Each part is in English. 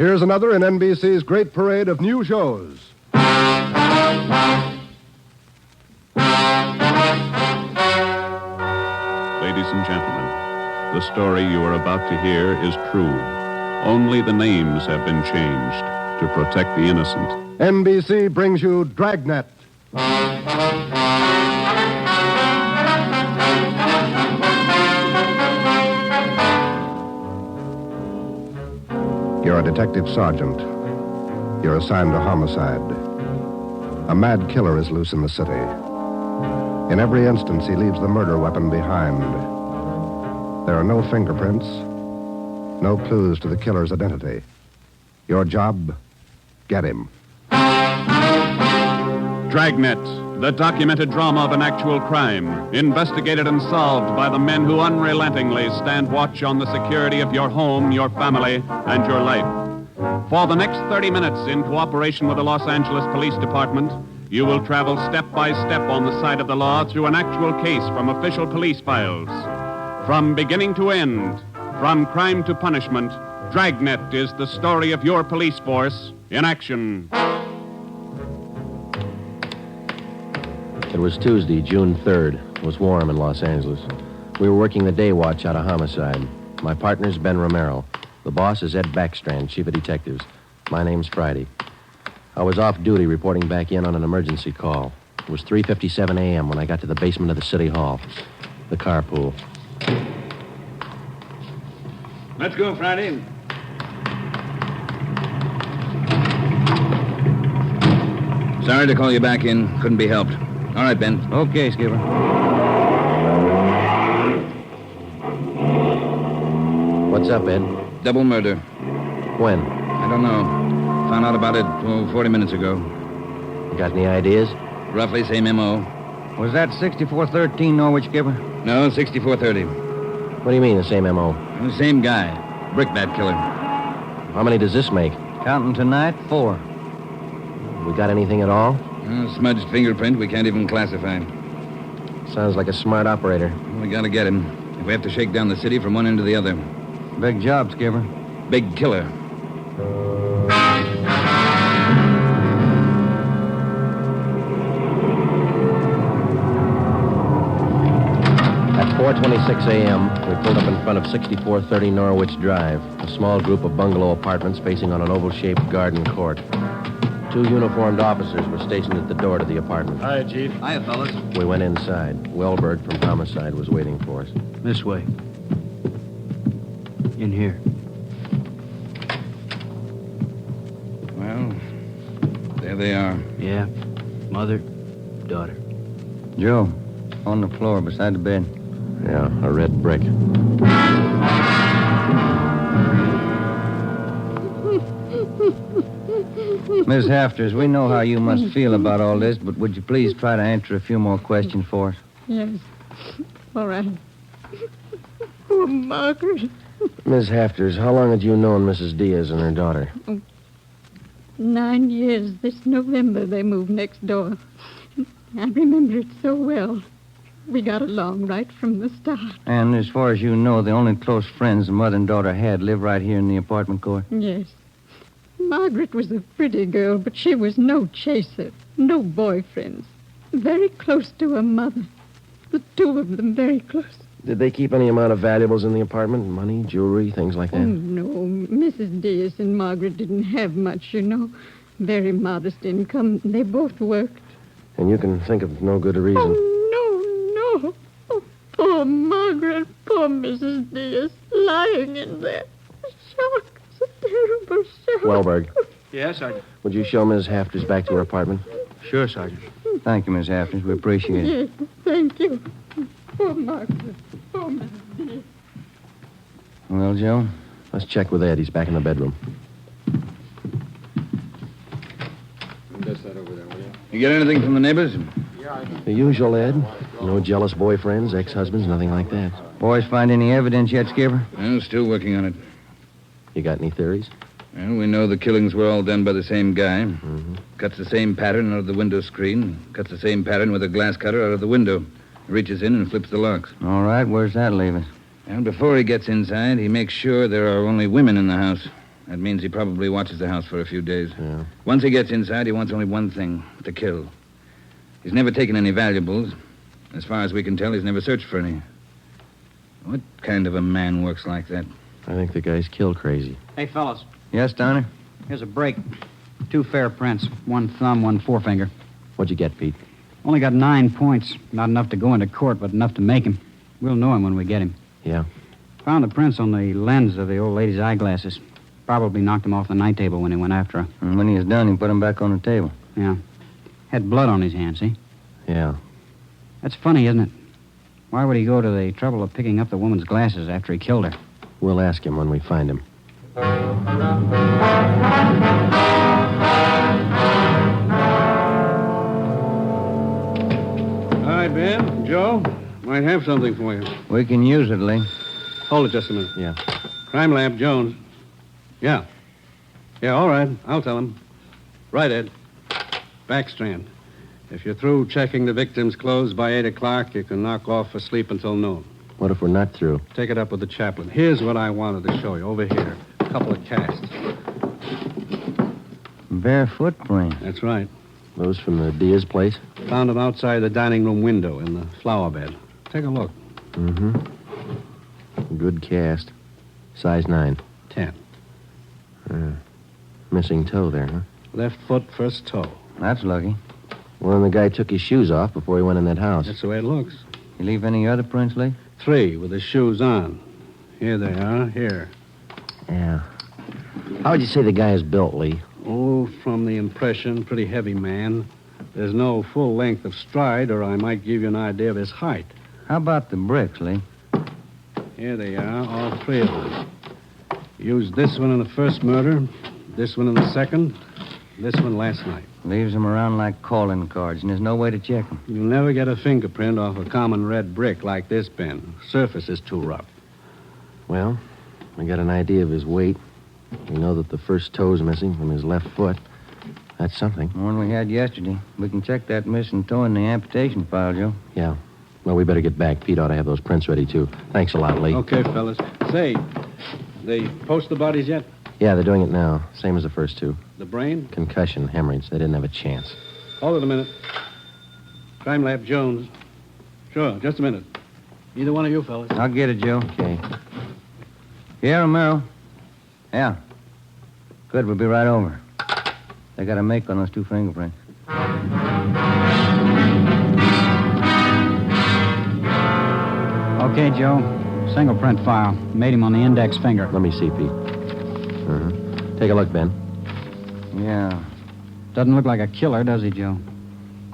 Here's another in NBC's great parade of new shows. Ladies and gentlemen, the story you are about to hear is true. Only the names have been changed to protect the innocent. NBC brings you Dragnet. You're a detective sergeant. You're assigned to homicide. A mad killer is loose in the city. In every instance, he leaves the murder weapon behind. There are no fingerprints, no clues to the killer's identity. Your job, get him. Dragnet, the documented drama of an actual crime, investigated and solved by the men who unrelentingly stand watch on the security of your home, your family, and your life. For the next 30 minutes, in cooperation with the Los Angeles Police Department, you will travel step by step on the side of the law through an actual case from official police files. From beginning to end, from crime to punishment, Dragnet is the story of your police force in action. It was Tuesday, June 3rd. It was warm in Los Angeles. We were working the day watch out of homicide. My partner's Ben Romero. The boss is Ed Backstrand, chief of detectives. My name's Friday. I was off duty reporting back in on an emergency call. It was 3:57 a.m. when I got to the basement of the city hall, the carpool. Let's go, Friday. Sorry to call you back in. Couldn't be helped. All right, Ben. Okay, Skipper. What's up, Ed? Double murder. When? I don't know. Found out about it 40 minutes ago. You got any ideas? Roughly same M.O. Was that 6413 Norwich, Skipper? No, 6430. What do you mean, the same M.O.? The same guy. Brickbat killer. How many does this make? Counting tonight, 4. We got anything at all? Smudged fingerprint we can't even classify. Sounds like a smart operator. We gotta get him. If we have to shake down the city from one end to the other. Big job, Skipper. Big killer. At 4:26 a.m., we pulled up in front of 6430 Norwich Drive, a small group of bungalow apartments facing on an oval-shaped garden court. 2 uniformed officers were stationed at the door to the apartment. Hi, Chief. Hiya, fellas. We went inside. Wellberg from Homicide was waiting for us. This way. In here. Well, there they are. Yeah. Mother, daughter. Joe, on the floor beside the bed. Yeah, a red brick. Miss Hafters, we know how you must feel about all this, but would you please try to answer a few more questions for us? Yes. All right. Poor Margaret. Ms. Hafters, how long had you known Mrs. Diaz and her daughter? 9 years. This November they moved next door. I remember it so well. We got along right from the start. And as far as you know, the only close friends the mother and daughter had live right here in the apartment court? Yes. Margaret was a pretty girl, but she was no chaser, no boyfriends. Very close to her mother. The 2 of them very close. Did they keep any amount of valuables in the apartment? Money, jewelry, things like that? Oh, no. Mrs. Diaz and Margaret didn't have much, you know. Very modest income. They both worked. And you can think of no good reason. Oh, no. Oh, poor Margaret. Poor Mrs. Diaz. Lying in there. Shock. It's a terrible shock. Wellberg, Yes, Sergeant. would you show Ms. Hafters back to her apartment? Sure, Sergeant. Thank you, Miss Hafters. We appreciate it. Yes, thank you. Poor Margaret. Poor Mrs. Diaz. Well, Joe? Let's check with Ed. He's back in the bedroom. You get anything from the neighbors? The usual, Ed. No jealous boyfriends, ex-husbands, nothing like that. Boys find any evidence yet, Skipper? Well, still working on it. You got any theories? Well, we know the killings were all done by the same guy. Mm-hmm. Cuts the same pattern out of the window screen. Cuts the same pattern with a glass cutter out of the window. Reaches in and flips the locks. All right, where's that leave us? And before he gets inside, he makes sure there are only women in the house. That means he probably watches the house for a few days. Yeah. Once he gets inside, he wants only one thing, to kill. He's never taken any valuables. As far as we can tell, he's never searched for any. What kind of a man works like that? I think the guy's kill crazy. Hey, fellas. Yes, Donner? Here's a break. 2 fair prints. 1 thumb, 1 forefinger. What'd you get, Pete? Only got 9 points. Not enough to go into court, but enough to make him. We'll know him when we get him. Yeah. Found the prints on the lens of the old lady's eyeglasses. Probably knocked him off the night table when he went after her. And when he was done, he put him back on the table. Yeah. Had blood on his hands, see? Yeah. That's funny, isn't it? Why would he go to the trouble of picking up the woman's glasses after he killed her? We'll ask him when we find him. Hi, Ben. Joe. Might have something for you. We can use it, Lee. Hold it just a minute. Yeah. Crime Lab, Jones. Yeah. Yeah, all right. I'll tell him. Right, Ed. Backstrand. If you're through checking the victim's clothes by 8 o'clock, you can knock off for sleep until noon. What if we're not through? Take it up with the chaplain. Here's what I wanted to show you. Over here. A couple of casts. Bare footprint. That's right. Those from the Diaz place? Found them outside the dining room window in the flower bed. Take a look. Mm-hmm. Good cast. Size 9. 10. Missing toe there, huh? Left foot, first toe. That's lucky. Well, then the guy took his shoes off before he went in that house. That's the way it looks. You leave any other prints, Lee? 3 with his shoes on. Here they are. Here. Yeah. How would you say the guy is built, Lee? Oh, from the impression, pretty heavy man. There's no full length of stride, or I might give you an idea of his height. How about the bricks, Lee? Here they are, all 3 of them. Used this one in the first murder, this one in the second, this one last night. Leaves them around like calling cards, and there's no way to check them. You'll never get a fingerprint off a common red brick like this, Ben. Surface is too rough. Well, we got an idea of his weight. We know that the first toe's missing from his left foot. That's something. The one we had yesterday. We can check that missing toe in the amputation file, Joe. Yeah. Well, we better get back. Pete ought to have those prints ready, too. Thanks a lot, Lee. Okay, fellas. Say, they post the bodies yet? Yeah, they're doing it now. Same as the first 2. The brain? Concussion, hemorrhage. They didn't have a chance. Hold it a minute. Crime Lab Jones. Sure, just a minute. Either one of you fellas. I'll get it, Joe. Okay. Yeah, Romero. Yeah. Good, we'll be right over. They got a make on those 2 fingerprints. Okay, Joe. Single print file. Made him on the index finger. Let me see, Pete. Take a look, Ben. Yeah. Doesn't look like a killer, does he, Joe?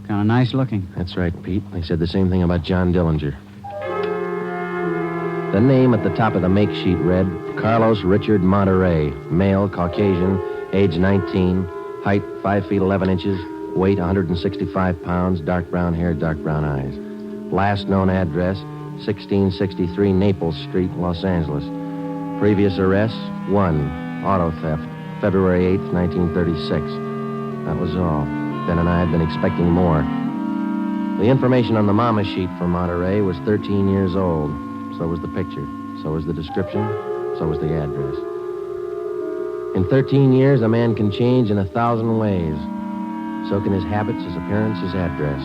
Kind of nice looking. That's right, Pete. They said the same thing about John Dillinger. The name at the top of the make sheet read Carlos Richard Monterey, male, Caucasian, age 19, height 5 feet 11 inches, weight 165 pounds, dark brown hair, dark brown eyes. Last known address, 1663 Naples Street, Los Angeles. Previous arrests, 1, auto theft, February 8th, 1936. That was all. Ben and I had been expecting more. The information on the mama sheet for Monterey was 13 years old. So was the picture. So was the description. So was the address. In 13 years, a man can change in 1,000 ways. So can his habits, his appearance, his address.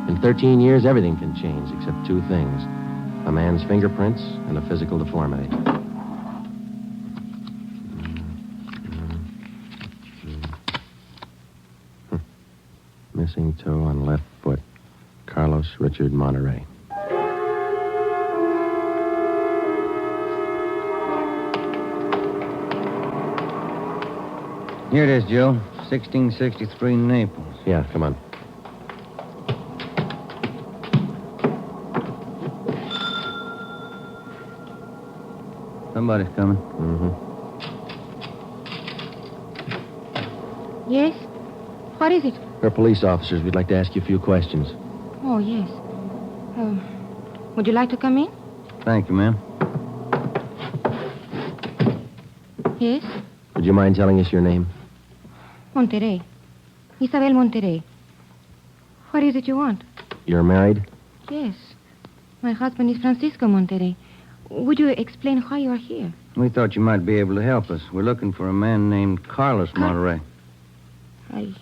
In 13 years, everything can change except 2 things. A man's fingerprints and a physical deformity. Missing toe on left foot. Carlos Richard Monterey. Here it is, Joe. 1663 Naples. Yeah, come on. Somebody's coming. Mm-hmm. Yes? What is it? We're police officers. We'd like to ask you a few questions. Oh, yes. Would you like to come in? Thank you, ma'am. Yes? Would you mind telling us your name? Monterey. Isabel Monterey. What is it you want? You're married? Yes. My husband is Francisco Monterey. Would you explain why you are here? We thought you might be able to help us. We're looking for a man named Carlos Monterey. I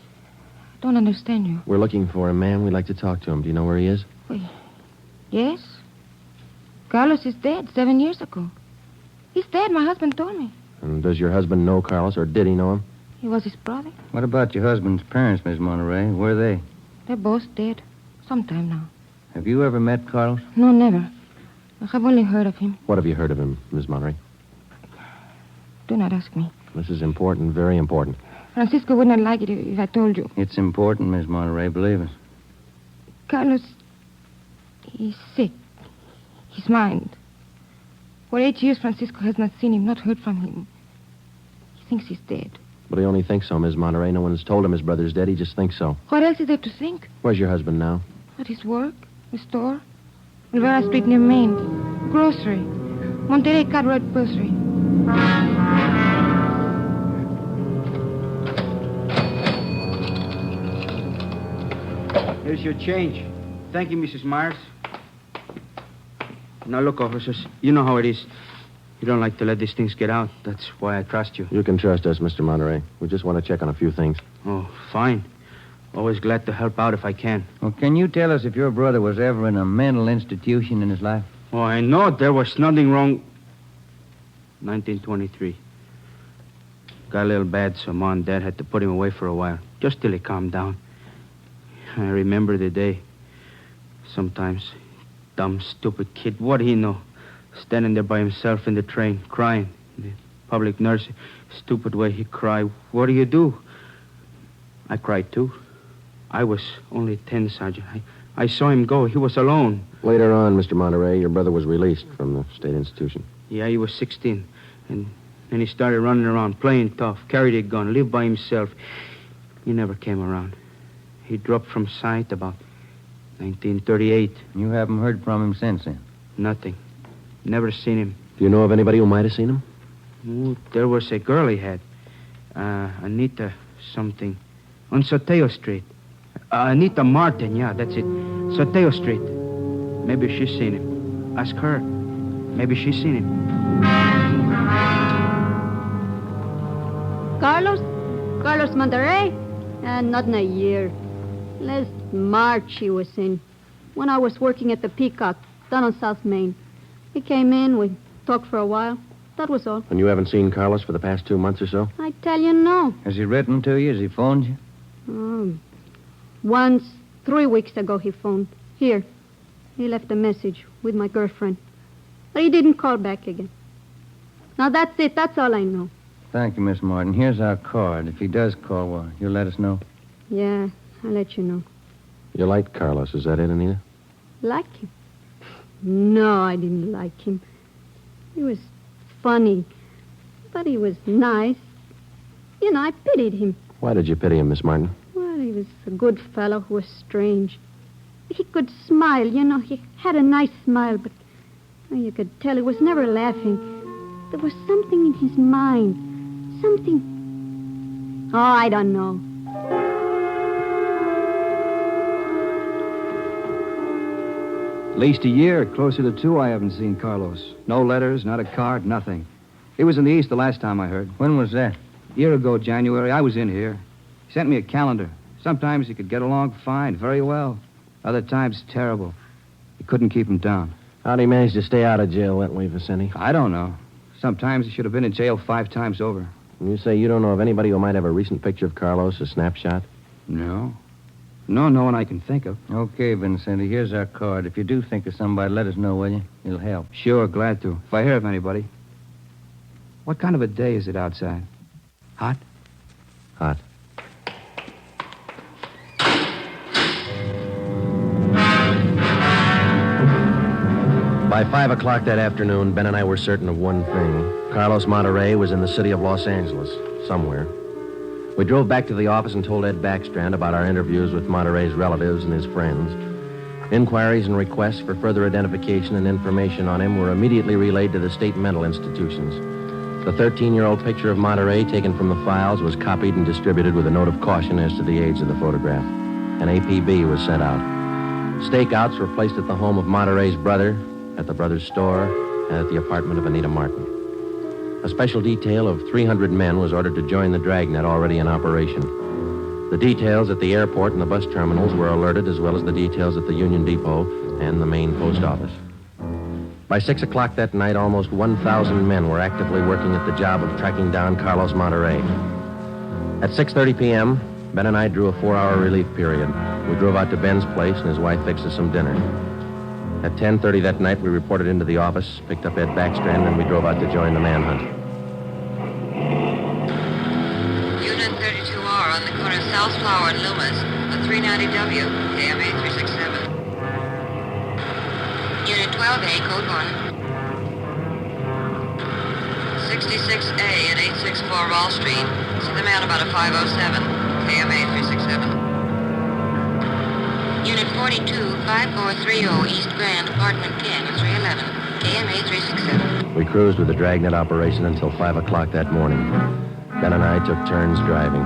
don't understand you. We're looking for a man. We'd like to talk to him. Do you know where he is? Yes. Carlos is dead 7 years ago. He's dead, my husband told me. And does your husband know Carlos, or did he know him? He was his brother. What about your husband's parents, Miss Monterey? Where are they? They're both dead. Some time now. Have you ever met Carlos? No, never. I have only heard of him. What have you heard of him, Miss Monterey? Do not ask me. This is important, very important. Francisco would not like it if I told you. It's important, Miss Monterey, believe us. Carlos, he's sick. His mind. For 8 years, Francisco has not seen him, not heard from him. He thinks he's dead. But he only thinks so, Miss Monterey. No one's told him his brother's dead. He just thinks so. What else is there to think? Where's your husband now? At his work, the store, Rivera Street near Main, grocery, Monterey Cartwright grocery. Here's your change. Thank you, Mrs. Myers. Now, look, officers, you know how it is. You don't like to let these things get out. That's why I trust you. You can trust us, Mr. Monterey. We just want to check on a few things. Oh, fine. Always glad to help out if I can. Well, can you tell us if your brother was ever in a mental institution in his life? Oh, I know there was nothing wrong. 1923. Got a little bad, so Mom and Dad had to put him away for a while, just till he calmed down. I remember the day. Sometimes, dumb, stupid kid, what do he know? Standing there by himself in the train, crying. The public nurse, stupid way he cried. What do? I cried, too. I was only 10, Sergeant. I saw him go. He was alone. Later on, Mr. Monterey, your brother was released from the state institution. Yeah, he was 16. And then he started running around, playing tough, carried a gun, lived by himself. He never came around. He dropped from sight about 1938. You haven't heard from him since then? Nothing. Never seen him. Do you know of anybody who might have seen him? Oh, there was a girl he had. Anita something. On Soteo Street. Anita Martin, yeah, that's it. Soteo Street. Maybe she's seen him. Ask her. Maybe she's seen him. Carlos Monterey? Not in a year. Last March he was in. When I was working at the Peacock, down on South Main. He came in, we talked for a while. That was all. And you haven't seen Carlos for the past 2 months or so? I tell you, no. Has he written to you? Has he phoned you? Once, 3 weeks ago, he phoned. Here. He left a message with my girlfriend. But he didn't call back again. Now, that's it. That's all I know. Thank you, Miss Martin. Here's our card. If he does call, well, you'll let us know. Yeah, I'll let you know. You liked Carlos, is that it, Anita? Like him? No, I didn't like him. He was funny, but he was nice. You know, I pitied him. Why did you pity him, Miss Martin? Well, he was a good fellow who was strange. He could smile, you know. He had a nice smile, but you could tell he was never laughing. There was something in his mind. Something... Oh, I don't know. At least a year, closer to 2, I haven't seen Carlos. No letters, not a card, nothing. He was in the East the last time I heard. When was that? A year ago, January, I was in here. He sent me a calendar. Sometimes he could get along fine, very well. Other times, terrible. You couldn't keep him down. How'd he manage to stay out of jail that way, Vicente? I don't know. Sometimes he should have been in jail 5 times over. And you say you don't know of anybody who might have a recent picture of Carlos, a snapshot? No. No one I can think of. Okay, Vincenti, here's our card. If you do think of somebody, let us know, will you? It'll help. Sure, glad to. If I hear of anybody. What kind of a day is it outside? Hot? Hot. By 5 o'clock that afternoon, Ben and I were certain of one thing. Carlos Monterey was in the city of Los Angeles, somewhere. We drove back to the office and told Ed Backstrand about our interviews with Monterey's relatives and his friends. Inquiries and requests for further identification and information on him were immediately relayed to the state mental institutions. The 13-year-old picture of Monterey taken from the files was copied and distributed with a note of caution as to the age of the photograph. An APB was sent out. Stakeouts were placed at the home of Monterey's brother, at the brother's store, and at the apartment of Anita Martin. A special detail of 300 men was ordered to join the Dragnet already in operation. The details at the airport and the bus terminals were alerted, as well as the details at the Union Depot and the main post office. By 6 o'clock that night, almost 1,000 men were actively working at the job of tracking down Carlos Monterrey. At 6:30 p.m., Ben and I drew a 4-hour relief period. We drove out to Ben's place, and his wife fixed us some dinner. At 10:30 that night, we reported into the office, picked up Ed Backstrand, and we drove out to join the manhunt. Unit 32R on the corner of South Flower and Loomis, a 390W, KMA 367. Unit 12A, code 1. 66A at 864 Wall Street. See the man about a 507, KMA 367. Unit 42, 5430 East Grand, Apartment 10, 311, KMA 367. We cruised with the Dragnet operation until 5 o'clock that morning. Ben and I took turns driving.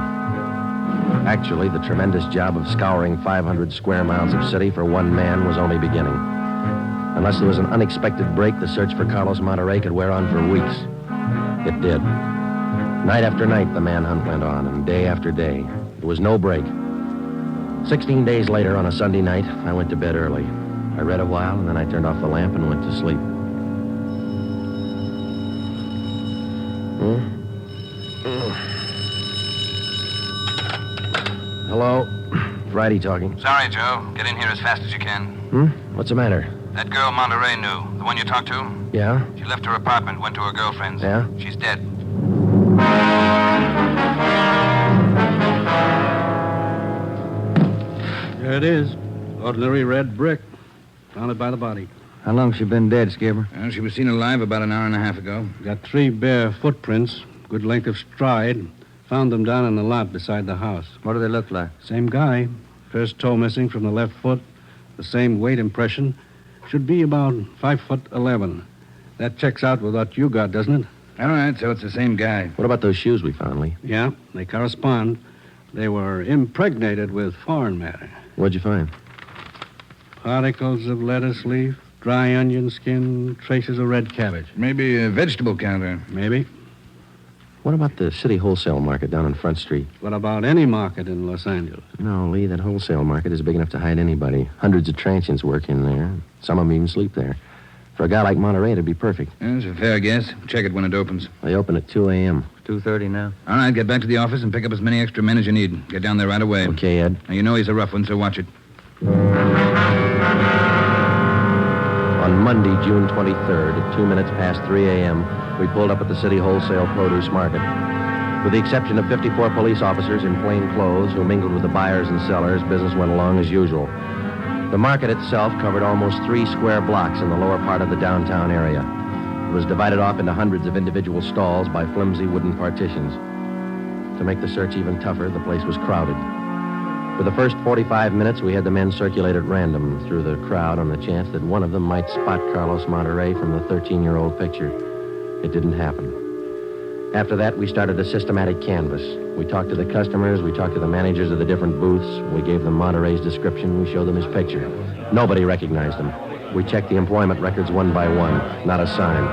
Actually, the tremendous job of scouring 500 square miles of city for one man was only beginning. Unless there was an unexpected break, the search for Carlos Monterrey could wear on for weeks. It did. Night after night, the manhunt went on, and day after day. There was no break. 16 days later, on a Sunday night, I went to bed early. I read a while, and then I turned off the lamp and went to sleep. Hello? Friday talking. Sorry, Joe. Get in here as fast as you can. What's the matter? That girl Monterey knew, the one you talked to, Yeah? she left her apartment, went to her girlfriend's. Yeah? She's dead. There it is. Ordinary red brick. Found it by the body. How long's she been dead, Skipper? Well, she was seen alive about an hour and a half ago. Got 3 bare footprints, good length of stride. Found them down in the lot beside the house. What do they look like? Same guy. First toe missing from the left foot. The same weight impression. Should be about 5'11". That checks out with what you got, doesn't it? All right, so it's the same guy. What about those shoes we found, Lee? Yeah, they correspond. They were impregnated with foreign matter. What'd you find? Particles of lettuce leaf, dry onion skin, traces of red cabbage. Maybe a vegetable counter. Maybe. What about the city wholesale market down on Front Street? What about any market in Los Angeles? No, Lee, that wholesale market is big enough to hide anybody. Hundreds of transients work in there. Some of them even sleep there. For a guy like Monterey, it'd be perfect. That's a fair guess. Check it when it opens. They open at 2 a.m. 2:30 now. All right, get back to the office and pick up as many extra men as you need. Get down there right away. Okay, Ed. Now, you know he's a rough one, so watch it. On Monday, June 23rd, at 2 minutes past 3 a.m., we pulled up at the city wholesale produce market. With the exception of 54 police officers in plain clothes who mingled with the buyers and sellers, business went along as usual. The market itself covered almost 3 square blocks in the lower part of the downtown area. It was divided off into hundreds of individual stalls by flimsy wooden partitions. To make the search even tougher, the place was crowded. For the first 45 minutes, we had the men circulate at random through the crowd on the chance that one of them might spot Carlos Monterrey from the 13-year-old picture. It didn't happen. After that, we started a systematic canvass. We talked to the customers, we talked to the managers of the different booths, we gave them Monterey's description, we showed them his picture. Nobody recognized him. We checked the employment records one by one. Not a sign.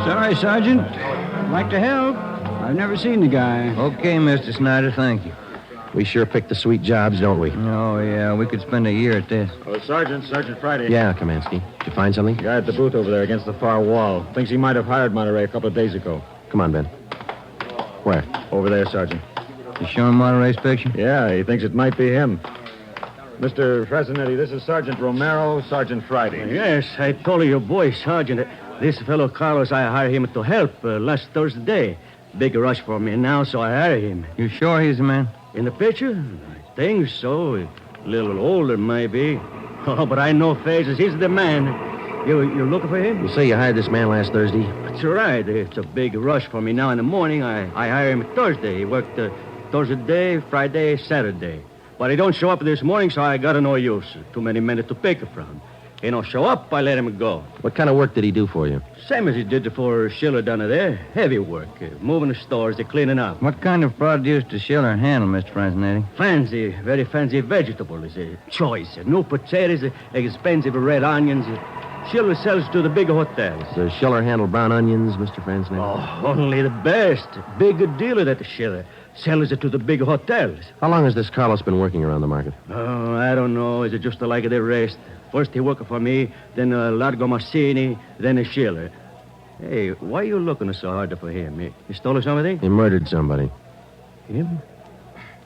Sorry, Sergeant. I'd like to help. I've never seen the guy. Okay, Mr. Snyder, thank you. We sure picked the sweet jobs, don't we? Oh, yeah, we could spend a year at this. Oh, Sergeant Friday. Yeah, Kamansky. Did you find something? Guy at the booth over there against the far wall. Thinks he might have hired Monterey a couple of days ago. Come on, Ben. Where? Over there, Sergeant. You showing Monterey's picture? Yeah, he thinks it might be him. Mr. Fresnetti, this is Sergeant Romero, Sergeant Friday. Yes, I told your boy, Sergeant. This fellow Carlos, I hired him to help last Thursday. Big rush for me now, so I hired him. You sure he's the man? In the picture? I think so. A little older, maybe. Oh, but I know faces. He's the man. You're looking for him? You say you hired this man last Thursday? That's right. It's a big rush for me now in the morning. I hired him Thursday. He worked Thursday, Friday, Saturday. But he don't show up this morning, so I got no use. Too many men to pick from. He don't show up, I let him go. What kind of work did he do for you? Same as he did for Schiller down there. Heavy work. Moving the stores, cleaning up. What kind of produce does Schiller handle, Mr. Fresnetti? Fancy, very fancy vegetables. Choice. New potatoes, expensive red onions. Schiller sells to the big hotels. Does Schiller handle brown onions, Mr. Franzen? Oh, only the best. Big dealer, that Schiller. Sells it to the big hotels. How long has this Carlos been working around the market? Oh, I don't know. Is it just like the rest? First he worked for me, then Largo Massini, then a Schiller. Hey, why are you looking so hard for him? He stole something? He murdered somebody. Him?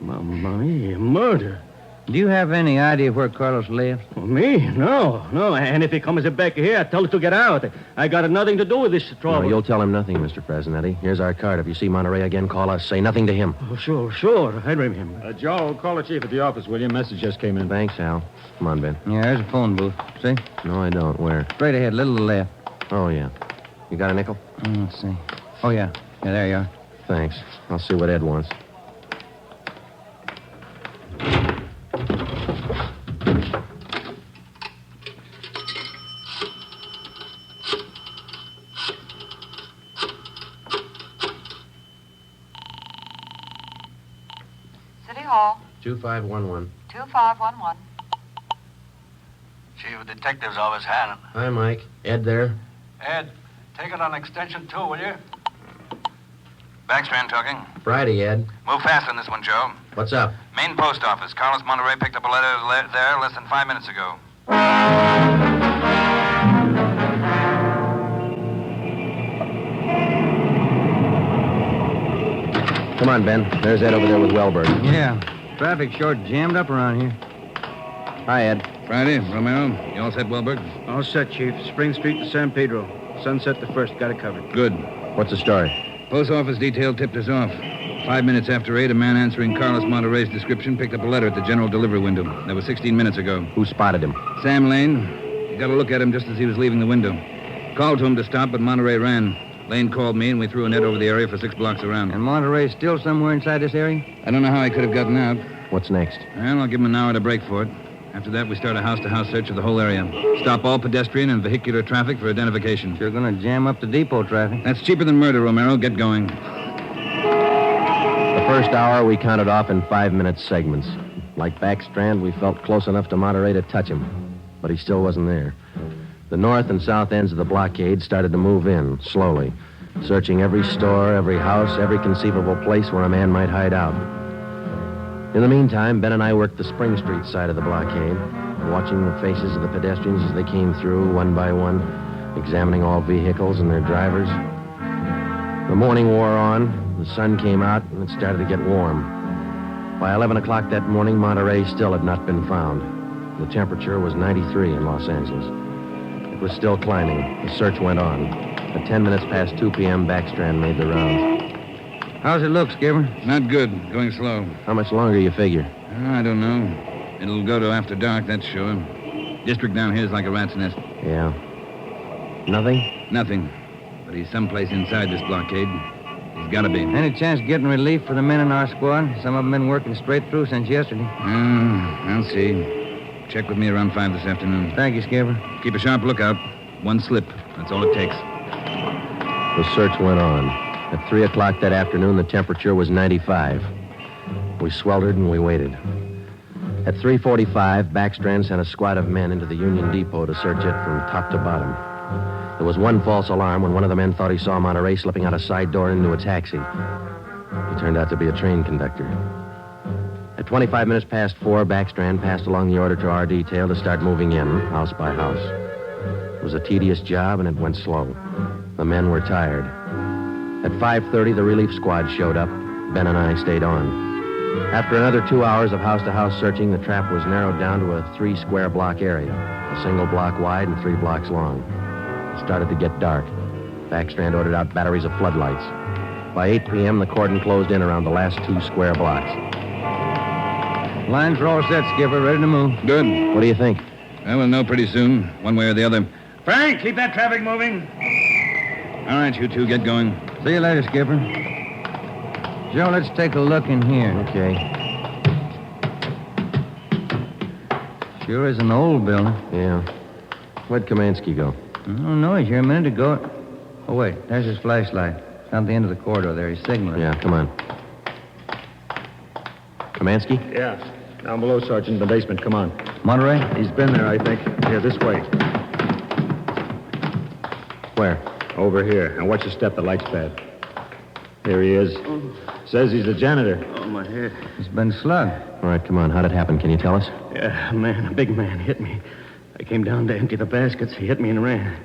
Mamma mia, murder. Do you have any idea where Carlos lives? Oh, me? No. And if he comes back here, I tell him to get out. I got nothing to do with this trouble. No, you'll tell him nothing, Mr. Fresnetti. Here's our card. If you see Monterey again, call us. Say nothing to him. Oh, sure. I remember. Joe, call the chief at the office, will you? Message just came in. Thanks, Al. Come on, Ben. Yeah, there's a phone booth. See? No, I don't. Where? Straight ahead, little left. Oh, yeah. You got a nickel? Let's see. Oh, yeah. Yeah, there you are. Thanks. I'll see what Ed wants. City Hall, 2511. 2511. Chief of Detectives Office, Hannon. Hi, Mike. Ed there? Ed, take it on extension 2, will you? Backstrand talking. Friday, Ed. Move fast on this one, Joe. What's up? Main post office. Carlos Monterey picked up a letter there less than 5 minutes ago. Come on, Ben. There's Ed over there with Wellberg. Yeah. Traffic short jammed up around here. Hi, Ed. Friday, Romero. You all set, Wellberg? All set, Chief. Spring Street to San Pedro. Sunset the first. Got it covered. Good. What's the story? Post office detail tipped us off. 5 minutes after 8, a man answering Carlos Monterey's description picked up a letter at the general delivery window. That was 16 minutes ago. Who spotted him? Sam Lane. He got a look at him just as he was leaving the window. Called to him to stop, but Monterey ran. Lane called me, and we threw a net over the area for 6 blocks around. And Monterey's still somewhere inside this area? I don't know how he could have gotten out. What's next? Well, I'll give him an hour to break for it. After that, we start a house-to-house search of the whole area. Stop all pedestrian and vehicular traffic for identification. You're going to jam up the depot traffic. That's cheaper than murder, Romero. Get going. The first hour we counted off in 5-minute segments. Like Backstrand, we felt close enough to Monterey to touch him. But he still wasn't there. The north and south ends of the blockade started to move in, slowly. Searching every store, every house, every conceivable place where a man might hide out. In the meantime, Ben and I worked the Spring Street side of the blockade, watching the faces of the pedestrians as they came through, one by one, examining all vehicles and their drivers. The morning wore on, the sun came out, and it started to get warm. By 11 o'clock that morning, Monterey still had not been found. The temperature was 93 in Los Angeles. It was still climbing. The search went on. At 10 minutes past 2 p.m., Backstrand made the rounds. How's it look, Skipper? Not good. Going slow. How much longer you figure? I don't know. It'll go to after dark, that's sure. District down here is like a rat's nest. Yeah. Nothing? Nothing. But he's someplace inside this blockade. He's got to be. Any chance of getting relief for the men in our squad? Some of them been working straight through since yesterday. I'll see. Check with me around 5 this afternoon. Thank you, Skipper. Keep a sharp lookout. One slip. That's all it takes. The search went on. At 3 o'clock that afternoon, the temperature was 95. We sweltered and we waited. At 3:45, Backstrand sent a squad of men into the Union Depot to search it from top to bottom. There was one false alarm when one of the men thought he saw Monterey slipping out a side door into a taxi. He turned out to be a train conductor. At 25 minutes past 4, Backstrand passed along the order to our detail to start moving in, house by house. It was a tedious job, and it went slow. The men were tired. At 5:30, the relief squad showed up. Ben and I stayed on. After another 2 hours of house-to-house searching, the trap was narrowed down to a 3-square-block area, a single block wide and 3 blocks long. It started to get dark. Backstrand ordered out batteries of floodlights. By 8 p.m., the cordon closed in around the last 2 square blocks. Lines are all set, Skipper. Ready to move. Good. What do you think? Well, we'll know pretty soon, one way or the other. Frank, keep that traffic moving. All right, you two, get going. See you later, Skipper. Joe, let's take a look in here. Okay. Sure is an old building. Yeah. Where'd Kamansky go? I don't know. He's here a minute ago. Oh, wait. There's his flashlight. It's on the end of the corridor there. He's signaling. Yeah, come on. Kamansky? Yeah. Down below, Sergeant, in the basement. Come on. Monterey? He's been there, I think. Here, this way. Where? Over here. Now watch your step. The light's bad. Here he is. Says he's the janitor. Oh, my head. He's been slugged. All right, come on. How'd it happen? Can you tell us? Yeah, a big man hit me. I came down to empty the baskets. He hit me and ran.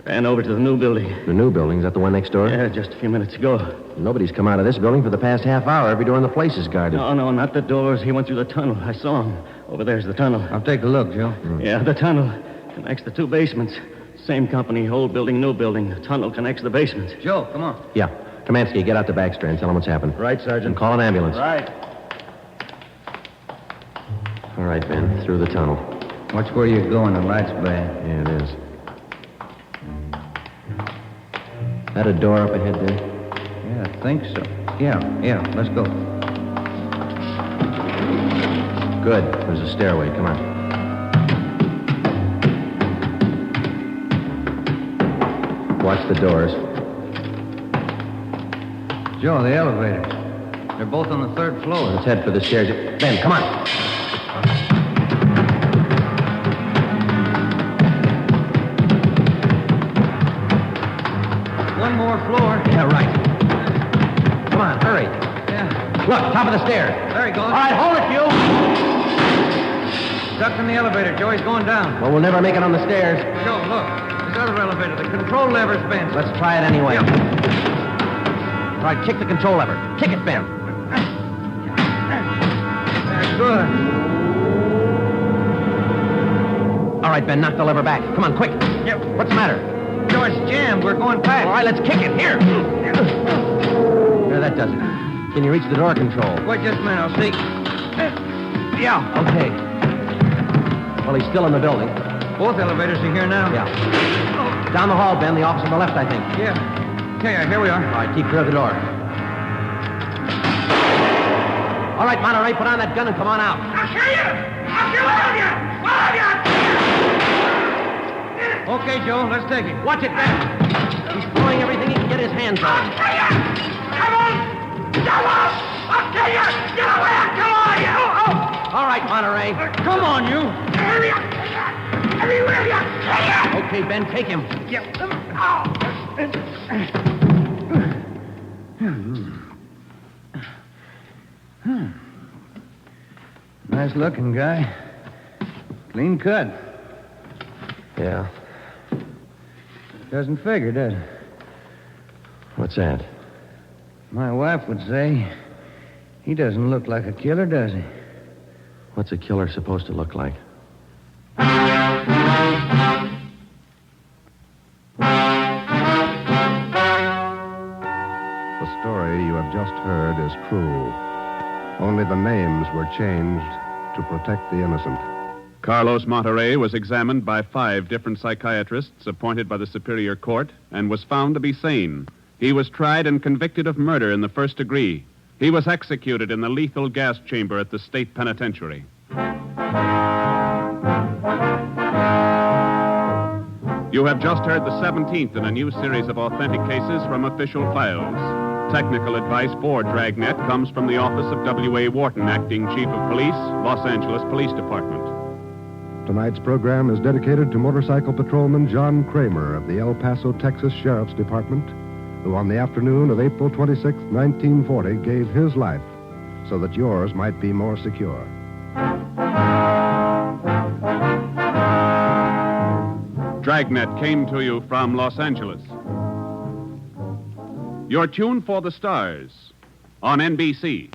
Ran over to the new building. The new building? Is that the one next door? Yeah, just a few minutes ago. Nobody's come out of this building for the past half hour. Every door in the place is guarded. No, not the doors. He went through the tunnel. I saw him. Over there's the tunnel. I'll take a look, Joe. Yeah, the tunnel connects the two basements. Same company, old building, new building. The tunnel connects the basements. Joe, come on. Yeah. Kamansky, get out to Backstrand. Tell him what's happened. Right, Sergeant. And call an ambulance. Right. All right, Ben. Through the tunnel. Watch where you're going. The light's bad. Yeah, it is. That a door up ahead there? Yeah, I think so. Yeah, let's go. Good. There's a stairway. Come on. Watch the doors. Joe, the elevators. They're both on the third floor. Let's head for the stairs. Ben, come on. One more floor. Yeah, right. Come on, hurry. Yeah. Look, top of the stairs. There he goes. All right, hold it, you. Stuck in the elevator. Joe, he's going down. Well, we'll never make it on the stairs. Joe, look. This other elevator. The control lever's bent. Let's try it anyway. Yeah. All right, kick the control lever. Kick it, Ben. That's good. All right, Ben, knock the lever back. Come on, quick. Yep. What's the matter? Joe, it's jammed. We're going past. All right, let's kick it. Here. There, that does it. Can you reach the door control? Wait just a minute. I'll see. Yeah. Okay. Well, he's still in the building. Both elevators are here now. Yeah. Down the hall, Ben. The office on the left, I think. Yeah. Okay, here we are. All right, keep clear of the door. All right, Monterey, put on that gun and come on out. I'll kill you! I'll kill all of you! All of you! Okay, Joe, let's take it. Watch it, Ben. He's throwing everything he can get his hands on. I'll kill you! Come on! Come on! I'll kill you! Get away! Come on, you! All right, Monterey. Come on, you. Everywhere you! Kill you! Okay, Ben, take him. Nice looking guy. Clean cut. Yeah. Doesn't figure, does it? What's that? My wife would say he doesn't look like a killer, does he? What's a killer supposed to look like? The story you have just heard is true. Only the names were changed to protect the innocent. Carlos Monterey was examined by 5 different psychiatrists appointed by the Superior Court and was found to be sane. He was tried and convicted of murder in the first degree. He was executed in the lethal gas chamber at the state penitentiary. You have just heard the 17th in a new series of authentic cases from official files. Technical advice for Dragnet comes from the office of W.A. Wharton, Acting Chief of Police, Los Angeles Police Department. Tonight's program is dedicated to motorcycle patrolman John Kramer of the El Paso, Texas Sheriff's Department, who on the afternoon of April 26, 1940, gave his life so that yours might be more secure. Dragnet came to you from Los Angeles. You're tuned for the stars on NBC.